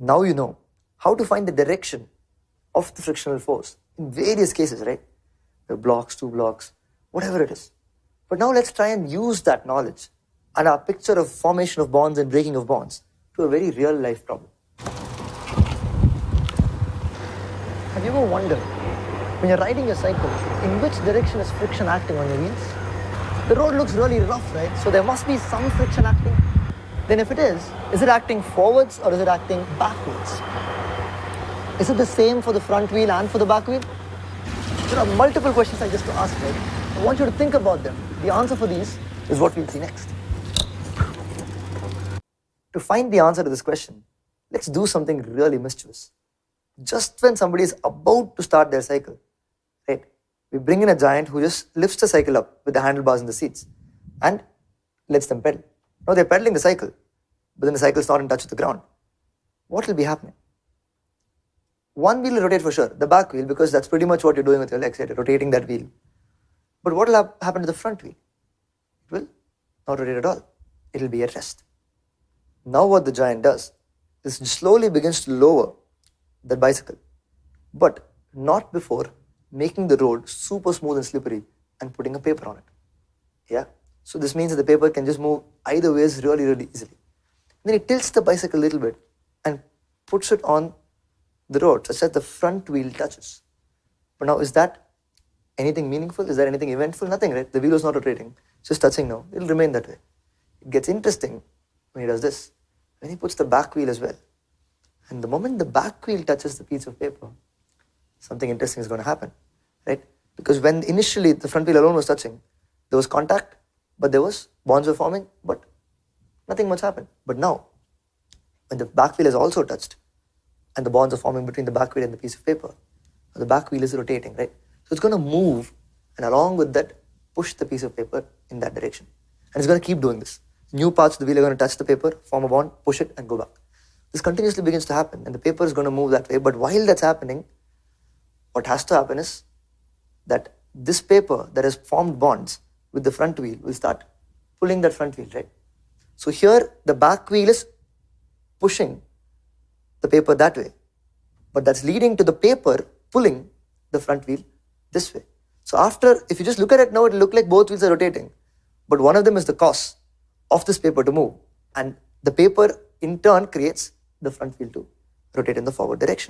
Now you know how to find the direction of the frictional force in various cases, right? The blocks, two blocks, whatever it is. But now let's try and use that knowledge and our picture of formation of bonds and breaking of bonds to a very real life problem. Have you ever wondered, when you're riding your cycle, in which direction is friction acting on your wheels? The road looks really rough, right? So there must be some friction acting. Then if it is it acting forwards or is it acting backwards? Is it the same for the front wheel and for the back wheel? There are multiple questions I just to ask, right? I want you to think about them. The answer for these is what we'll see next. To find the answer to this question, let's do something really mischievous. Just when somebody is about to start their cycle, right? We bring in a giant who just lifts the cycle up with the handlebars and the seats and lets them pedal. Now they're pedaling the cycle, but then the cycle is not in touch with the ground. What will be happening? One wheel will rotate for sure, the back wheel, because that's pretty much what you're doing with your legs, right? You're rotating that wheel. But what will happen to the front wheel? It will not rotate at all. It will be at rest. Now what the giant does is slowly begins to lower that bicycle, but not before making the road super smooth and slippery and putting a paper on it. Yeah? So this means that the paper can just move either ways really, really easily. Then it tilts the bicycle a little bit and puts it on the road such that the front wheel touches. But now is that anything meaningful? Is that anything eventful? Nothing, right? The wheel is not rotating. It's just touching now. It'll remain that way. It gets interesting when he does this. When he puts the back wheel as well. And the moment the back wheel touches the piece of paper, something interesting is going to happen, right? Because when initially the front wheel alone was touching, there was contact, but there was bonds were forming, but nothing much happened. But now, when the back wheel is also touched, and the bonds are forming between the back wheel and the piece of paper, the back wheel is rotating, right? So it's going to move, and along with that, push the piece of paper in that direction. And it's going to keep doing this. New parts of the wheel are going to touch the paper, form a bond, push it, and go back. This continuously begins to happen, and the paper is going to move that way. But while that's happening, what has to happen is that this paper that has formed bonds with the front wheel will start pulling that front wheel, right? So here, the back wheel is pushing the paper that way, but that's leading to the paper pulling the front wheel this way. So after, if you just look at it now, it'll look like both wheels are rotating, but one of them is the cause of this paper to move, and the paper in turn creates the front wheel to rotate in the forward direction.